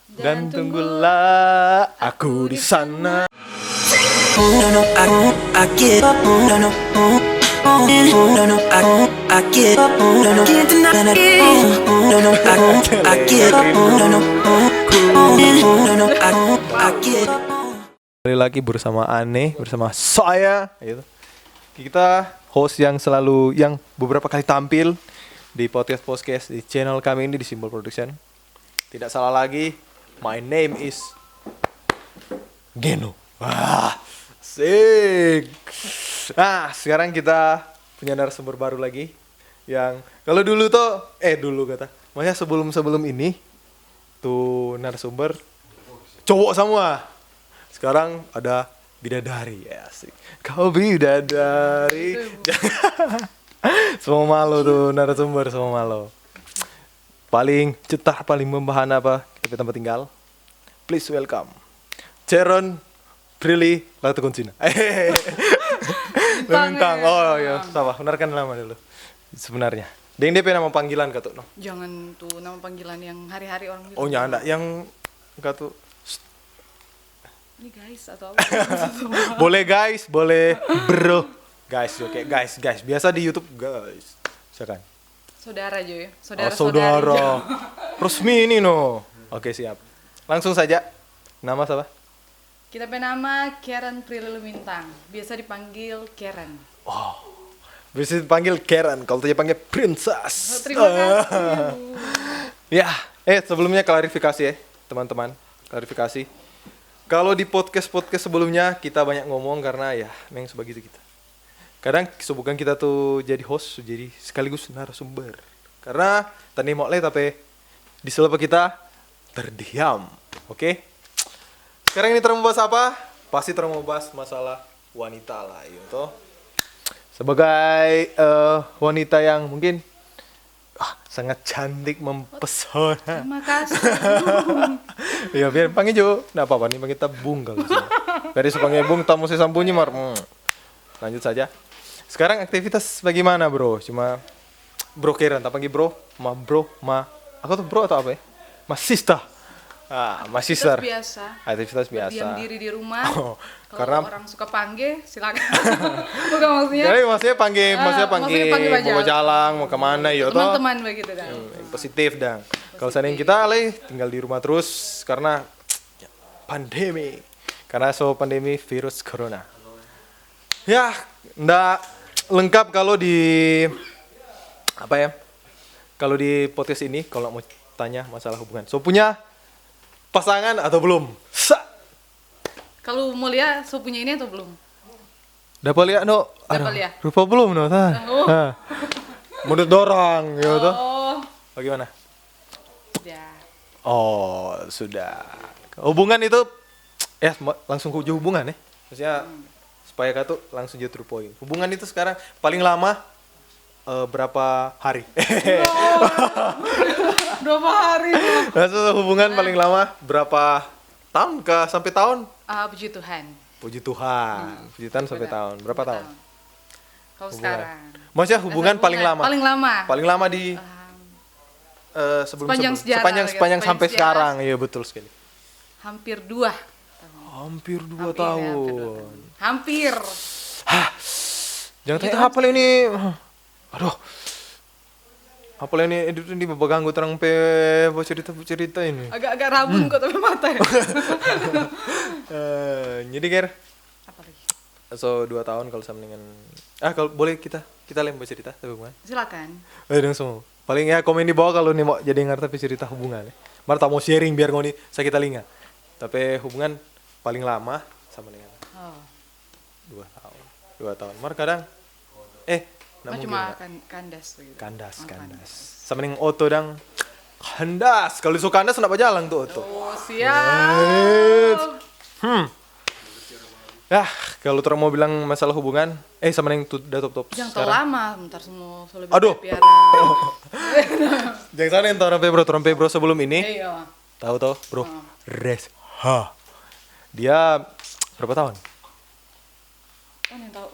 Dan tunggulah aku di sana. No, no, I get up. No, no, no, no, I get up. No, no, can't deny it. No, no, I get up. No, no, no, no, I get up. Kembali lagi bersama Ane, bersama saya gitu. Kita host yang beberapa kali tampil di podcast di channel kami ini di Simbol Production. Tidak salah lagi, my name is Geno. Wah, asik. Nah, sekarang kita punya narasumber baru lagi. Yang kalau dulu maksudnya sebelum ini tuh narasumber cowok semua. Sekarang ada bidadari, ya asik. Kau bidadari. Semua malu tuh narasumber, semua malu. Paling cetah, paling membahana apa kita tempat tinggal. Please welcome Ceron Prilly Latukuncina. Bintang. Oh ya, salah. Benarkan nama dulu. Sebenarnya. Deng DP nama panggilan kata no. Jangan tuh nama panggilan yang hari-hari orang bilang. Oh nyanda yang kata Ini guys atau apa? boleh guys, boleh bro. Guys, oke, guys. Biasa di YouTube guys. Silakan. Saudara Jo ya. Saudara. Resmi ini no. Oke, siap. Langsung saja. Nama siapa? Kita bernama Karen Prilly Lumintang. Biasa dipanggil Karen. Bisa dipanggil Karen, kalau tidak panggil Princess. Terima kasih. Ya, sebelumnya klarifikasi ya, teman-teman. Klarifikasi. Kalau di podcast sebelumnya kita banyak ngomong karena ya memang sebegitu kita. Kadang kesibukan kita tuh jadi host, jadi sekaligus narasumber. Karena tadi mau tapi di sela kita terdiam. Oke? Sekarang ini terus bahas apa? Pasti terus bahas masalah wanita lah gitu. Sebagai wanita yang mungkin sangat cantik, mempesona. Terima kasih. Ya biar panggil Jo. Nggak apa-apa nih panggil kita Bung kalau sini. Dari panggil Bung tamu saya sambunyi mar. Lanjut saja. Sekarang aktivitas bagaimana bro? Cuma bro Karen, tak panggil bro, aku tuh bro atau apa ya? Mas sister. Mas sister. Aktivitas biasa. Diam diri di rumah. Kalau Karena orang suka panggil, silakan. Bukan maksudnya. jadi maksudnya panggil mau jalan, mau kemana ya toh. Teman-teman begitu kan. Positif dah. Kalau seandainya kita tinggal di rumah terus karena pandemi. Karena pandemi virus corona. Ya, ndak lengkap kalau di apa ya? Kalau di podcast ini kalau mau tanya masalah hubungan. Punya pasangan atau belum? Kalau mau lihat punya ini atau belum? Dapat lihat no? Dapat lihat. Rupa belum no? Menurut dorang gitu. Oh. Bagaimana? Ya. Oh, sudah. Hubungan itu langsung ke hubungan ya. Maksudnya supaya kata langsung jatuh to point. Hubungan itu sekarang paling lama berapa hari? Berapa hari? Maksudnya hubungan paling lama berapa tahun sampai tahun? Puji Tuhan. Puji Tuhan. Puji Tuhan sampai tahun. Berapa tahun? Kalau Hubungan. sekarang. Maksudnya hubungan paling lama. Paling lama di sepanjang sejarah. Sepanjang sampai sekarang. Iya betul sekali. Hampir 2 tahun. Hampir. Jangan tanya apa ini. Aduh. Apa ini ganggu terang cerita ini. Agak rabun kok tapi mata ya. Jadi Ger. Apa lagi? 2 tahun kalau sama dengan kalau boleh kita lempar cerita tapi hubungan. Silakan. Dong semua. Paling ya komen di bawah kalau nih mau jadi ngerti cerita hubungan. Mar tak mau sharing biar ngoni sakit telinga. Tapi hubungan paling lama sama dengan 2 tahun. 2 tahun. Mar kadang Cuma kandas begitu. Kandas. Sama dengan Oto dang kandas. Kalau isu kandas kenapa jalan tuh Oto? Oh, siap. Ya, kalau terus mau bilang masalah hubungan, sama dengan udah top. Jangan terlalu lama, bentar semua lebih Aduh. biara. Jangan sana yang Torang Bro sebelum ini. Iya. Tahu Bro. Resha. Dia berapa tahun? Kan yang tahu.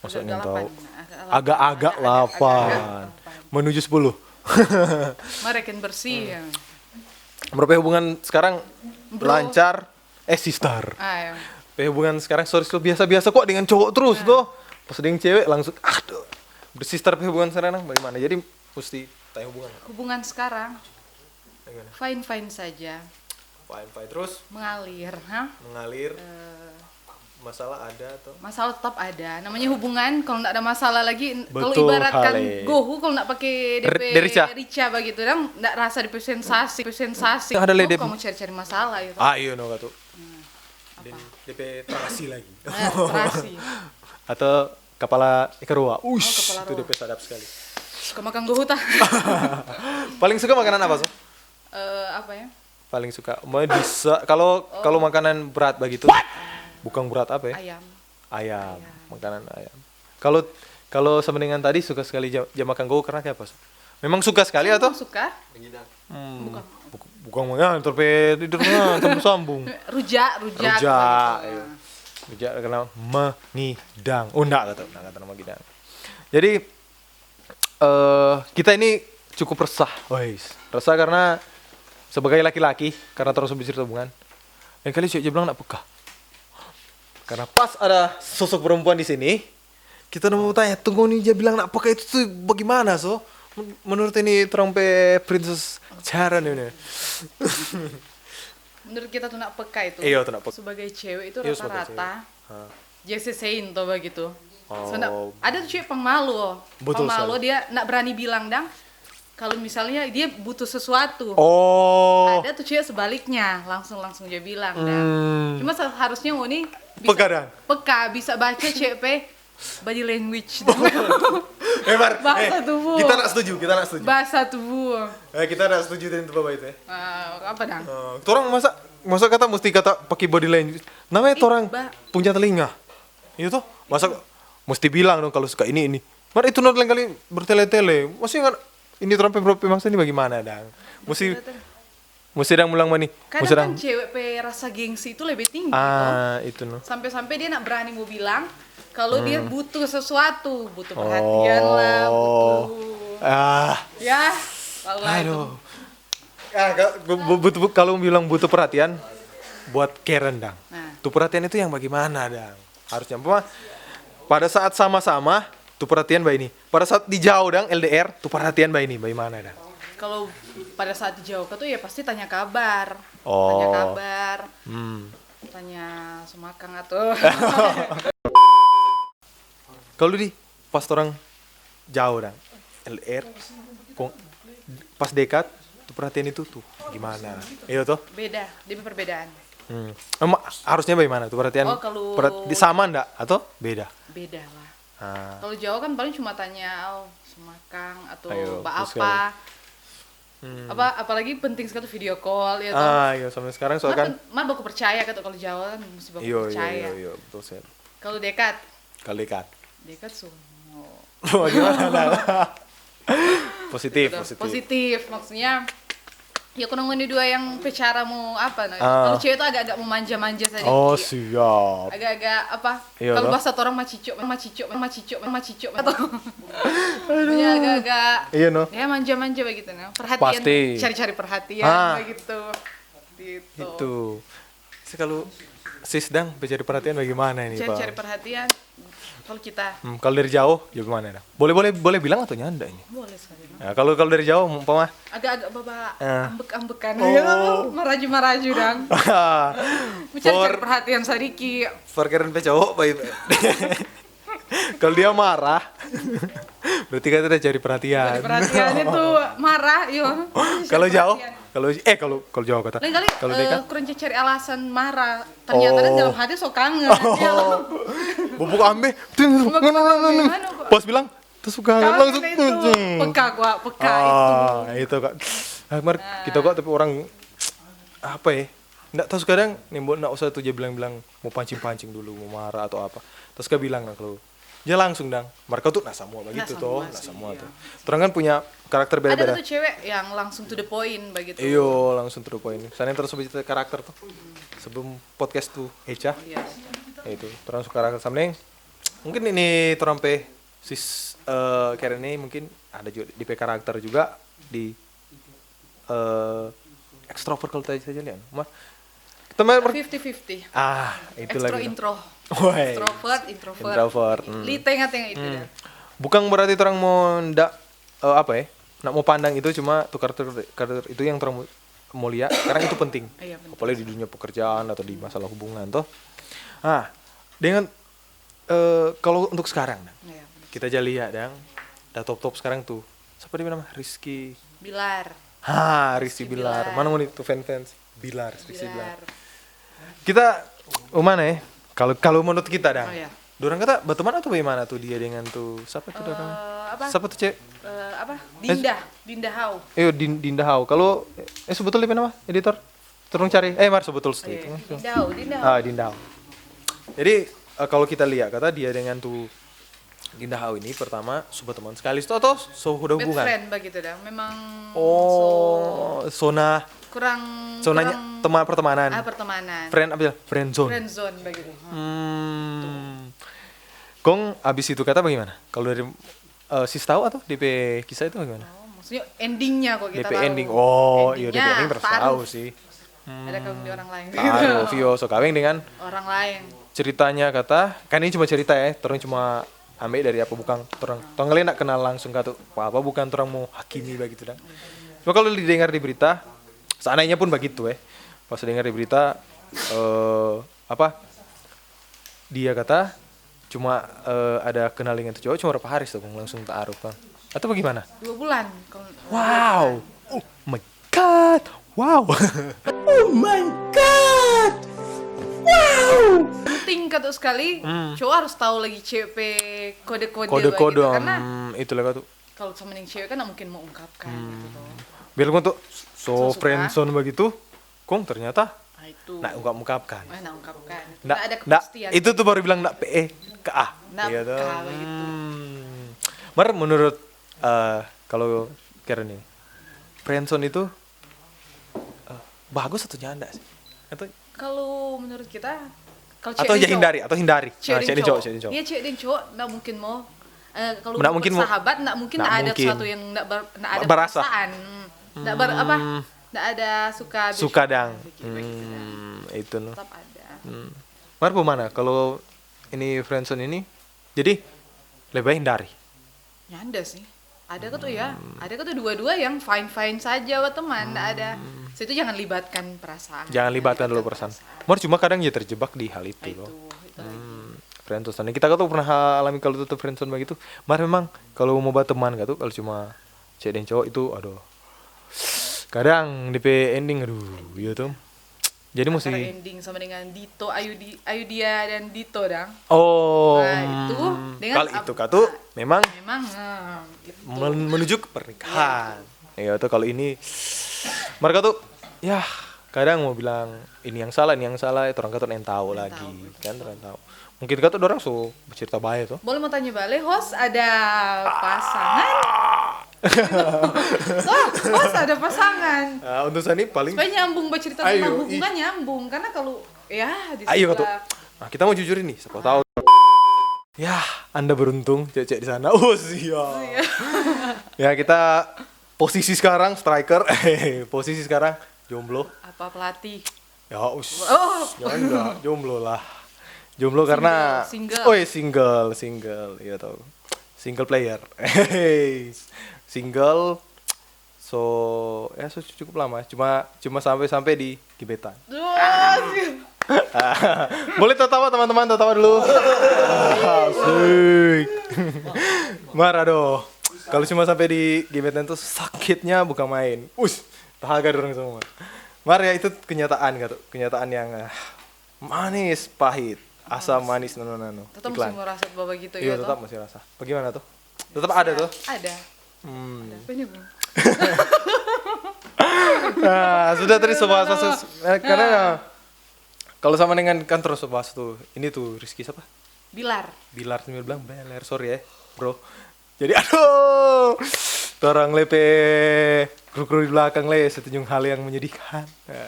Maksudnya Udah tahu. 8. Agak 8. Menuju 10. Mereka bersih ya. Menurut hubungan sekarang Bro. lancar, sister. Ya. Hubungan sekarang sorry biasa-biasa kok dengan cowok terus tuh. Pas dengan cewek langsung aduh. Bersister hubungan sekarang bagaimana? Jadi mesti tanya hubungan. Hubungan sekarang Bagaimana? fine saja, Fine terus mengalir, mengalir. Masalah ada atau? masalah tetap ada. Namanya hubungan, kalau nggak ada masalah lagi, kalau Betul ibaratkan kali. gohu, kalau nggak pakai DP Derica. rica begitu, dan nggak rasa DP sensasi. Ada Oh, DP. kamu cari-cari masalah itu. Iya no katu. Dan DP terasi lagi. Terasi. Atau kepala ikarua. kepala Itu roa. DP sadap sekali. Suka makan gohu tah? Paling suka makanan apa so? Apa ya? Paling suka. Mau bisa kalau makanan berat begitu. Bukan berat apa ya? Ayam. Ayam. Makanan ayam. Kalau sama dengan tadi suka sekali jam makan gohu karena kayak apa? So? Memang suka sekali atau? Suka? Bukan. Bukan makanan torpe tidurnya sambung. Rujak. Rujak. begitu. Iya. Rujak kenal mengidang. Enggak kata nama mengidang. Jadi kita ini cukup resah. Resah karena sebagai laki-laki karena terus bercerita hubungan. Dan kali cewek bilang nak peka. Karena pas ada sosok perempuan di sini, kita mau tanya, tunggu nih dia bilang nak peka itu tuh bagaimana so? Menurut ini terompe Princess Sharon ini. Menurut kita tuh nak peka itu. Iya tuh nak peka. Sebagai cewek itu Iya, sebagai rata-rata cewek. JCC tuh begitu. Oh. Ada tuh cewek pemalu. Betul Pemalu sekali. dia nak berani bilang dang. Kalau misalnya dia butuh sesuatu. Oh. Ada tuh cewek sebaliknya, langsung dia bilang dang. Cuma harusnya mau nih Peka dang. peka, bisa baca cewek body language. Bahasa tubuh. Kita nak setuju. Bahasa tubuh. Kita nak setuju dengan itu bapak itu ya. Apa dang? Torang masa kata mesti kata pakai body language. Namanya torang punya telinga. Itu tuh. Masa mesti bilang dong kalau suka ini. Mar itu lain kali bertele-tele. Masih kan ini torang pemaksa ini bagaimana dang? Mesti dang mulang mani. Kadang kan cewek rasa gengsi itu lebih tinggi. Itu no. Sampai-sampai dia nak berani mau bilang kalau dia butuh sesuatu, butuh perhatian lah, butuh ya, lah itu. Butuh kalau bilang butuh perhatian buat Karen dang. Nah. Tuh perhatian itu yang bagaimana dang? Harusnya pada saat sama-sama tuh perhatian baik ini. Pada saat di jauh dang LDR tuh perhatian baik ini bagaimana dang? Kalau pada saat dijauh tuh ya pasti tanya kabar, Oh. tanya semakang atau Kalau di pas orang jauh dang LDR pas dekat tuh perhatian itu tuh gimana? Iya tuh. beda, dia perbedaan. Emang harusnya bagaimana tuh perhatian? Kalau sama enggak atau beda? beda lah. Ah. Kalau jauh kan paling cuma tanya semakang atau Ayo, mbak terus apa. Apalagi penting sekali video call ya toh. Iya sampai sekarang soalnya kan. Mar baku percaya kan kalau jauh kan mesti baku percaya. Iya, betul sih. Kalau dekat Dekat. semua. Gimana dah? Positif. Maksudnya ya kurang ini dua yang bicara mau apa kalau cewek itu agak-agak mau manja-manja sedikit. Oh, siap. Agak-agak apa? Iya, Kalau toh. bahasa orang macicok atau punya agak-agak Iya no. ya manja-manja begitu nah. Perhatian, Pasti. cari-cari perhatian begitu. Gitu. Itu. Kalau sis dang mencari perhatian bagaimana ini, Cari-cari Pak? perhatian kalau kita Kalau dari jauh ya gimana dah? Boleh bilang atau nyanda ini? boleh sekali. No? Nah, kalau dari jauh umpama Agak-agak babak Ah. ambek-ambekan. Oh. Maraju-maraju dang. Cari perhatian sedikit. Perkiraan cowok baik. Kalau dia marah, berarti kita udah cari perhatian. Cari perhatian itu marah, yo. Kalau jauh, kalau jauh kata. Lain kali Kalau dekat, kurang cari alasan marah. Ternyata Oh. dalam hati so kangen. Ya. bubuk ambe, pas bilang, terus suka langsung. Itu peka Itu kak. Mar, kita kok tapi orang apa ya? Nggak tahu kadang nembok nggak usah tuh dia bilang mau pancing dulu, mau marah atau apa. Terus dia bilang kalau dia langsung dang, mereka tuh nah semua begitu toh, nah semua tuh. Terus kan punya karakter Ada beda-beda. tuh cewek yang langsung to the point begitu. Iyo langsung to the point. Sana yang terus bercerita karakter tuh. Sebelum podcast tuh Eca. Iya. Itu terus karakter samling. Mungkin ini terampe sis Karen ini mungkin ada juga di karakter juga di ekstrovert kalau tadi saja lihat. Teman 50-50. Itu Extro lagi. intro. Woi. Introvert. Introvert. Li tengah-tengah itu dah. Bukan berarti orang mau ndak nak mau pandang itu cuma tukar itu yang orang mulia karena itu penting. Iya, penting. Apalagi di dunia pekerjaan atau di masalah hubungan toh. Dengan kalau untuk sekarang Iya, kita aja lihat udah top sekarang tuh. Siapa dia nama? Rizky Bilar. Rizky Bilar. Mana mau itu fans Bilar, Rizky Bilar. Bilar. Kita mana ya? Kalau menurut kita dah. Oh, iya. Dorang kata berteman atau bagaimana tuh dia dengan tuh siapa tuh dorang? Apa? Siapa tuh cek? Dinda Hau. Dinda Hau. Kalau sebetulnya apa nama editor? Tolong cari. Mar betul itu. Dinda Hau. Dinda Hau. Jadi kalau kita lihat kata dia dengan tuh Dinda Hau ini pertama sudah teman sekali atau udah Bad hubungan. friend begitu dah. Memang zona zonanya teman pertemanan. pertemanan. Friend zone. Friend zone begitu. Gong abis itu kata bagaimana? Kalau dari sis tahu atau DP kisah itu bagaimana? Maksudnya endingnya kok kita DP tahu. ending. Iya DP ending terus tahu sih. Ada kawin di orang lain. Taruh Vio so kawin dengan Orang lain. ceritanya kata, kan ini cuma cerita ya, terus cuma ambil dari apa bukan orang. Kalian nak kenal langsung kata apa bukan orang mau hakimi begitu dah. Cuma kalau didengar di berita, seandainya pun begitu ya. Pas dengar di berita dia kata cuma ada kenal dengan tuh cowok cuma berapa hari tuh langsung taaruf kan. Atau bagaimana? 2 bulan. Wow. Oh my god. Wow. Oh my god. Wow. Penting kata sekali, cowok harus tahu lagi cewek kode-kode Kode-kode begitu. Karena itulah kata. kalau sama yang cewek kan nggak mungkin mau ungkapkan gitu tuh. Biar untuk So suka. friendzone begitu, kong ternyata Nah itu. ungkapkan. Nah ungkapkan. Nggak Nggak ada nggak, kepastian. itu tuh baru bilang nggak PE ke A. Nggak Iya tuh. K begitu. Mar menurut kalau Karen ini, friendzone itu bagus atau janda sih? Atau Kalau menurut kita, kalau atau cewek dan hindari atau hindari? cewek dan cowok. Iya cewek dan cowok nggak mungkin mau. Kalau Nggak mungkin mau- sahabat nggak mungkin nggak nggak ada mungkin. sesuatu yang nggak ada Berasa. perasaan. Nggak nggak ada suka Suka dang. begitu dah. Itu no. Tetap ada. Mar mana? Kalau ini friendzone ini, jadi lebih baik hindari. Ya ada sih. Ada kok tuh ya. Ada kok tuh dua-dua yang fine teman, nggak ada. Situ jangan libatkan perasaan. Jangan libatkan dulu perasaan. Mar cuma kadang ya terjebak di hal itu loh. Itu Friendzone. Kita tuh pernah alami kalau tuh friendzone begitu. Mar memang kalau mau buat teman gitu kalau cuma cewek dan cowok itu aduh. Kadang DP ending iya tuh. Jadi mesti Antara ending sama dengan Dito, Ayudia dan Dito dang. Nah, itu dengan kalau itu katu memang memang gitu. menuju ke pernikahan. Iya tuh kalau ini mereka tuh ya kadang mau bilang ini yang salah orang kata yang tahu lagi kan orang tahu. Mungkin kata orang bercerita baik tuh. Boleh mau tanya balik, host ada pasangan? Host ada pasangan. Untuk Sani paling Supaya nyambung bercerita tentang hubungan nyambung karena kalau ya di ayo katu. sebelah Nah, kita mau jujur ini, siapa tahu. Ya, Anda beruntung cek di sana. Siap. Ya, kita posisi sekarang striker, posisi sekarang jomblo. apa pelatih. Ya, jangan enggak jomblo lah. Jomblo karena single. single, ya tahu. Single player. Single cukup lama. Cuma sampai di gebetan. Boleh tertawa teman-teman, tertawa dulu. Asik. Marado. Kalau cuma sampai di gebetan tuh sakitnya bukan main. Dahaga dorong semua. Mar ya itu kenyataan yang manis pahit, asam manis nano. Tetap masih merasa bahwa gitu Iya, ya tetap masih rasa. Bagaimana tuh? Tetap ada tuh. Ada. Apa ini, Bung? Nah, sudah tadi karena kalau sama dengan kantor bahas tuh, ini tuh Rizky siapa? Bilar sambil bilang Beler, sorry ya, bro. Jadi aduh, orang lepe kru di belakang setunjuk hal yang menyedihkan,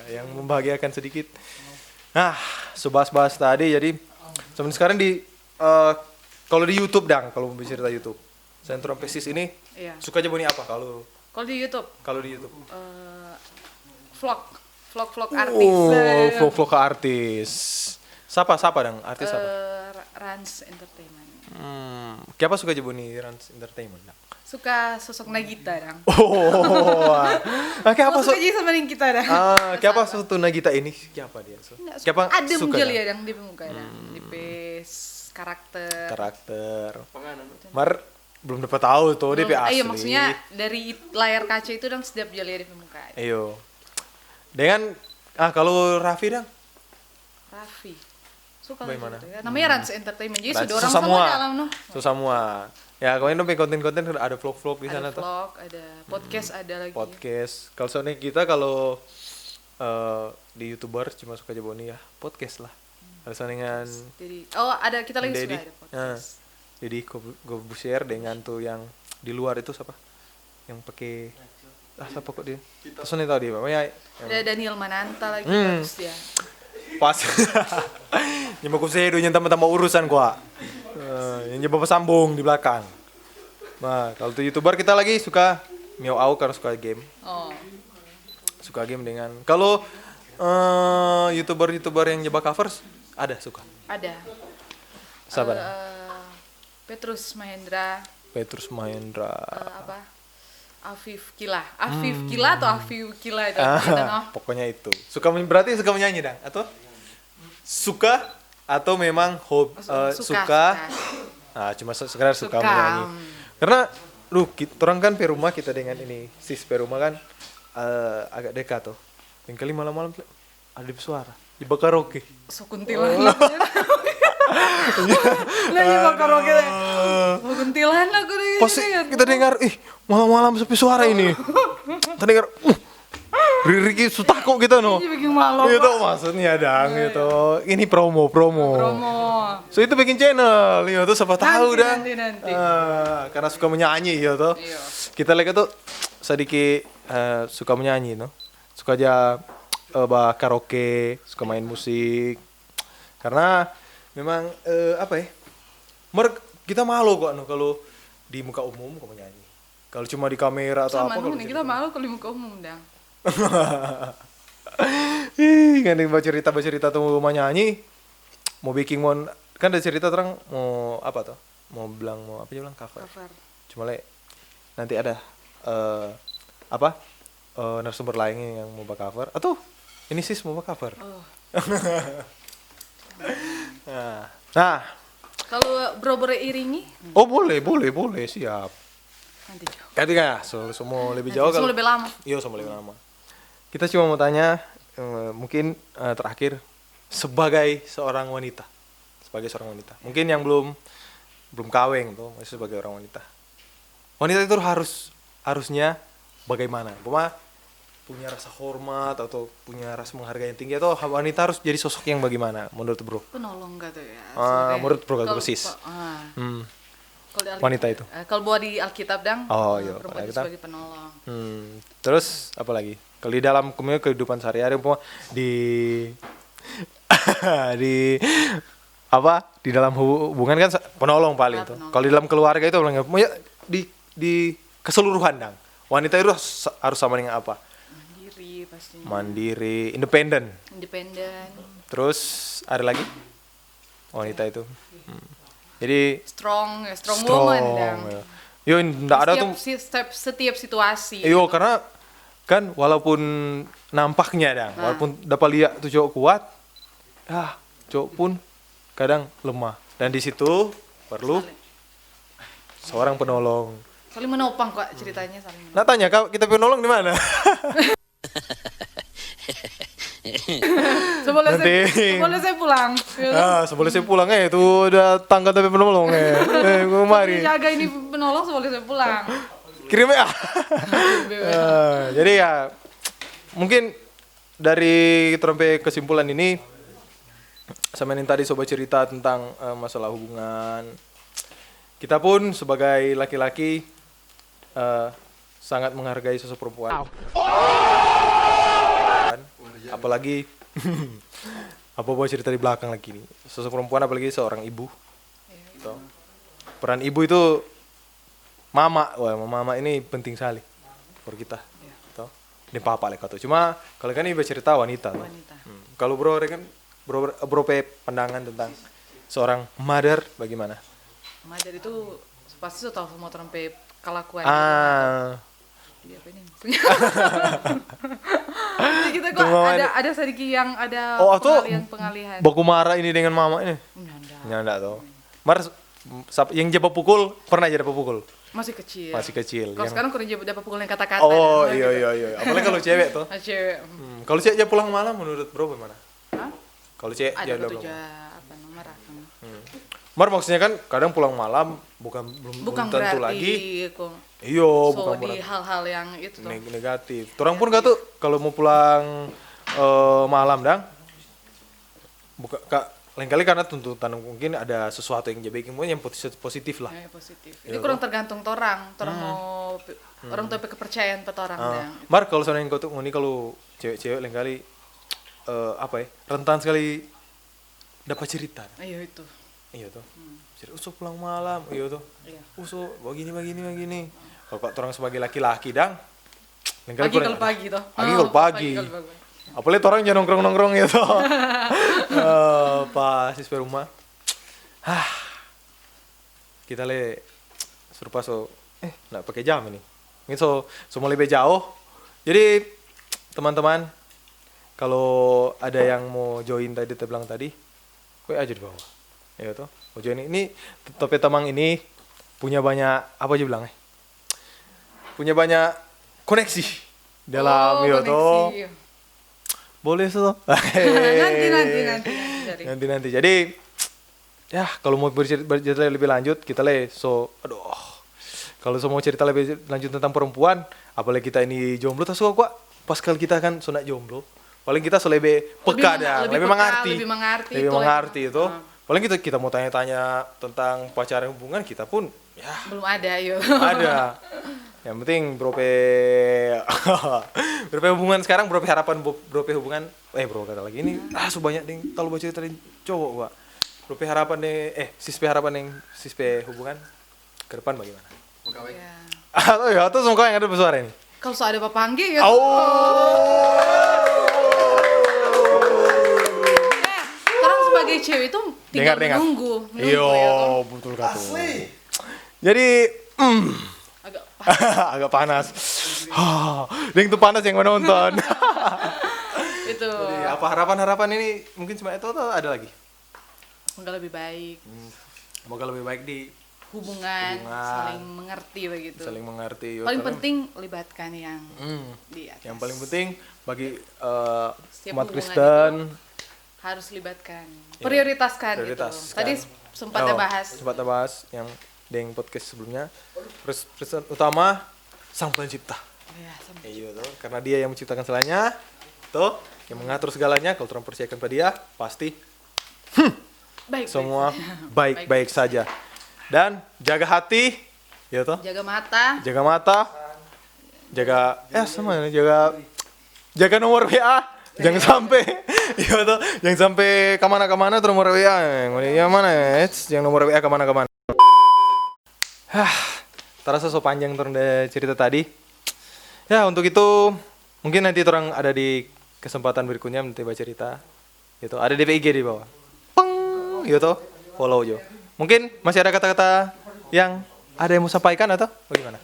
yang membahagiakan sedikit. Nah, bahas tadi jadi sekarang di kalau di YouTube kalau mau cerita YouTube, Sentrum Pesis ini iya. suka aja bunyi apa kalau Kalau di YouTube Kalau di YouTube vlog artis. Vlog artis. Siapa dong? Artis apa? Rans Entertainment. Siapa suka jebuni Rans Entertainment? Dang? Suka sosok Nagita dang. Siapa Suka jadi sama dengan kita dang. Siapa satu Nagita ini? Siapa dia? Siapa adem suka? jeli ya dang di muka dang. Di karakter. Belum dapat tahu tuh dia asli. Iya maksudnya dari layar kaca itu dang sedap jeli di muka. Ayo. Dengan kalau Raffi dang? Raffi. Suka bagaimana? Gitu ya. Namanya Rans Entertainment. Jadi sudah orang semua dalam noh. Semua. Ya, kemarin dong konten-konten ada vlog-vlog di sana tuh. Ada vlog, ada podcast ada lagi. Podcast. Kalau soalnya kita kalau di YouTuber cuma suka jeboni ya podcast lah. Ada dengan Jadi ada kita lagi suka ada podcast. Jadi Gobusier dengan tuh yang di luar itu siapa? Yang pakai siapa kok dia? Terus nih tahu dia, pokoknya ada Daniel Mananta lagi bagus dia. Pas nyebab saya doanya tambah urusan gua. Yang nyebab sambung di belakang. Nah, kalau tuh YouTuber kita lagi suka Miao Au karena suka game. Suka game dengan kalau YouTuber yang nyoba covers ada suka. Ada. Sabar. Petrus Mahendra. Afif Kila atau Afif Kila itu pokoknya itu berarti suka menyanyi dong atau suka atau memang suka. Nah cuma sekedar suka menyanyi karena orang kan perumah kita dengan ini sis perumah kan agak dekat tuh yang kali malam-malam ada suara di karaoke kuntilan lagi karaoke kuntilan aku deh pasti kita dengar malam-malam sepi suara ini kita dengar Riri sutakut gitu no bikin malu gitu maksudnya dang gitu ini promo so itu bikin channel ya tuh siapa tahu dang nanti. Karena suka menyanyi ya tuh kita lihat tuh sedikit suka menyanyi no suka aja karaoke suka main musik karena memang kita malu kok no kalau di muka umum kok menyanyi kalau cuma di kamera atau apa kalau kita malu kalau di muka umum dang. Kan cerita tuh mau nyanyi mau bikin kan ada cerita terang mau apa tuh mau bilang cover. Cuma nanti ada narasumber lainnya yang mau cover atau ini sis mau cover. Nah kalau bro iringi boleh siap nanti kan semua lebih jauh semua lebih lama semua lebih lama kita cuma mau tanya mungkin terakhir sebagai seorang wanita mungkin yang belum kawin tuh masih sebagai orang wanita itu harusnya bagaimana punya rasa hormat atau punya rasa menghargai yang tinggi atau wanita harus jadi sosok yang bagaimana menurut bro? Penolong gitu ya. Menurut bro persis. Wanita itu. Kalau buat di Alkitab dang. Perempuan itu sebagai penolong. Terus apa lagi? Kalau di dalam kehidupan sehari-hari di di dalam hubungan kan penolong paling tuh. Kalau di dalam keluarga itu di keseluruhan dang. Wanita itu harus sama dengan apa? Pastinya. Mandiri, independen. Terus ada lagi wanita itu. Jadi strong woman dong. Yo, enggak ada tuh setiap situasi. Karena kan walaupun nampaknya dong, walaupun dapat lihat tuh cowok kuat, cowok pun kadang lemah. Dan di situ perlu seorang penolong. Saling menopang kok ceritanya saling. Nah tanya kita penolong di mana? Sebelum saya pulang. Sebelum saya pulang itu udah tangga tapi penolong kemari. Jaga ini penolong sebelum saya pulang. Kirim ya. Jadi ya mungkin dari sampai kesimpulan ini sama yang tadi sobat cerita tentang masalah hubungan. Kita pun sebagai laki-laki sangat menghargai sosok perempuan. Apalagi apa cerita di belakang lagi nih sosok perempuan apalagi seorang ibu peran ibu itu mama ini penting sekali buat kita Ini papa lek tuh. Cuma kalau kan ini bercerita wanita. Tuh. Wanita. Kalau bro kan bro pe pandangan tentang seorang mother bagaimana? Mother itu pasti sudah tahu semua orang pe kelakuan. Dia apa ini? Jadi kita kok ada sedikit yang ada pengalihan. Baku marah ini dengan mama ini. Nyanda tuh. Mar yang jebak pukul pernah jadi pukul. Masih kecil. Kalau Yang... sekarang kurang dapat pukul yang kata-kata. Oh iya. Apalagi kalau cewek tuh. Cewek. Kalau cewek dia pulang malam menurut bro bagaimana? Hah? Kalau cewek dia ada pulang. apa nomor Mar maksudnya kan kadang pulang malam belum tentu lagi. Iya, bukan di hal-hal yang itu tuh. Negatif. Orang pun tuh kalau mau pulang malam dang. Lain kali karena tuntutan mungkin ada sesuatu yang jadi yang positif lah. Ya, positif. Ini kurang tergantung orang mau orang tuh kepercayaan orang dang. Mar kalau soalnya kau tuh ngoni kalau cewek-cewek lain kali rentan sekali dapat cerita. Iya itu. Iya tuh. Usuk pulang malam, iya tuh. Iya. Usuk begini. Kalau orang sebagai laki-laki dang. Pagi kalau pagi toh. Pagi. Apalagi orang jangan nongkrong-nongkrong gitu. Pas di rumah. Kita serupa nggak pakai jam ini. Ini mau lebih jauh. Jadi teman-teman kalau ada yang mau join tadi bilang tadi, gue aja di bawah. Ya toh. Mau join ini Tope Tamang ini punya banyak apa aja bilangnya? Punya banyak koneksi dalam toh. Boleh so. Nanti. Jadi ya kalau mau bercerita lebih lanjut kita kalau mau cerita lebih lanjut tentang perempuan, apalagi kita ini jomblo tas kok pas kali kita kan sunat jomblo. Paling kita lebih peka dah, lebih mengerti itu. Paling kita mau tanya-tanya tentang pacaran hubungan kita pun ya belum ada yuk. Ada. Yang penting brope hubungan sekarang brope harapan brope hubungan kata lagi ini sebanyak ding kalau baca cerita cowok gua. Brope harapan sispe harapan sispe hubungan ke depan bagaimana? Atau semoga yang ada bersuara ini. Kalau ada papanggi ya. Orang sebagai cewek itu tinggal menunggu. Iya, betul kata. Asli. Jadi agak panas. Ding tuh panas yang menonton. Itu. Jadi apa harapan ini mungkin cuma itu atau ada lagi? Semoga lebih baik. Semoga lebih baik di hubungan. Saling mengerti begitu. Saling mengerti. Paling penting libatkan yang di atas. Yang paling penting bagi umat Kristen harus libatkan. Prioritaskan gitu. Tadi sempat bahas yang dengan podcast sebelumnya. Presiden utama Sang Pencipta. Iya tuh, karena dia yang menciptakan segalanya, tuh, yang mengatur segalanya. Kalau orang percayakan pada dia, pasti semua baik-baik saja. Dan jaga hati, ya toh. Jaga mata. Jaga nomor WA. Jangan sampai, iya toh, jangan sampai kemana-kemana terus nomor WA. Yang mana? Yang nomor WA kemana-kemana. Terasa so panjang turun cerita tadi. Ya untuk itu mungkin nanti orang ada di kesempatan berikutnya nanti baca cerita. Gitu. Ada DPIG di bawah. Peng, gitu. Follow jo. Mungkin masih ada kata-kata yang ada yang mau sampaikan atau bagaimana?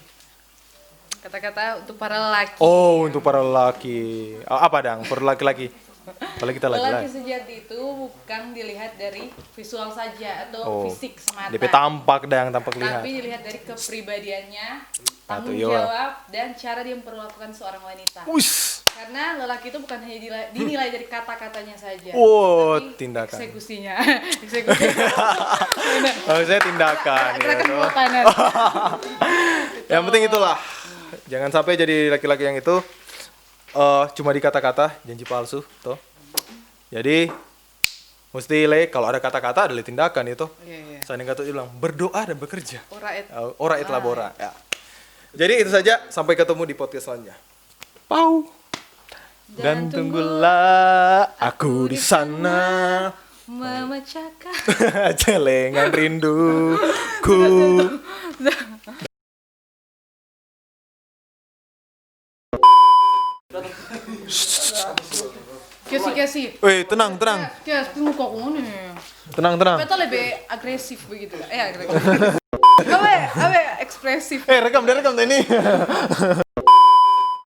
Kata-kata untuk para lelaki. Oh, untuk para lelaki. Apa dang? Para laki-laki. Apalagi kita laki-laki. Lelaki sejati itu bukan dilihat dari visual saja atau fisik semata. DP tampak lihat. Tapi dilihat dari kepribadiannya, tanggung jawab dan cara dia memperlakukan seorang wanita. Karena lelaki itu bukan hanya dinilai dari kata-katanya saja. Tapi tindakan. Eksekusinya. Saya tindakan. Gerakan buatan. Yang penting itulah. Jangan sampai jadi laki-laki yang itu cuma di kata-kata, janji palsu, toh. Jadi mesti kalau ada kata-kata ada tindakan itu. Saya kata bilang berdoa dan bekerja. Ora et labora. Ya. Jadi itu saja, sampai ketemu di podcast selanjutnya. Pau. Dan tunggulah aku di sana memecahkan celengan rinduku. Kesi. Weh, tenang. Kes, muka aku nih. Tenang. Beta lebih agresif begitu kan? Agresif. Abe ekspresif. Rekam ini.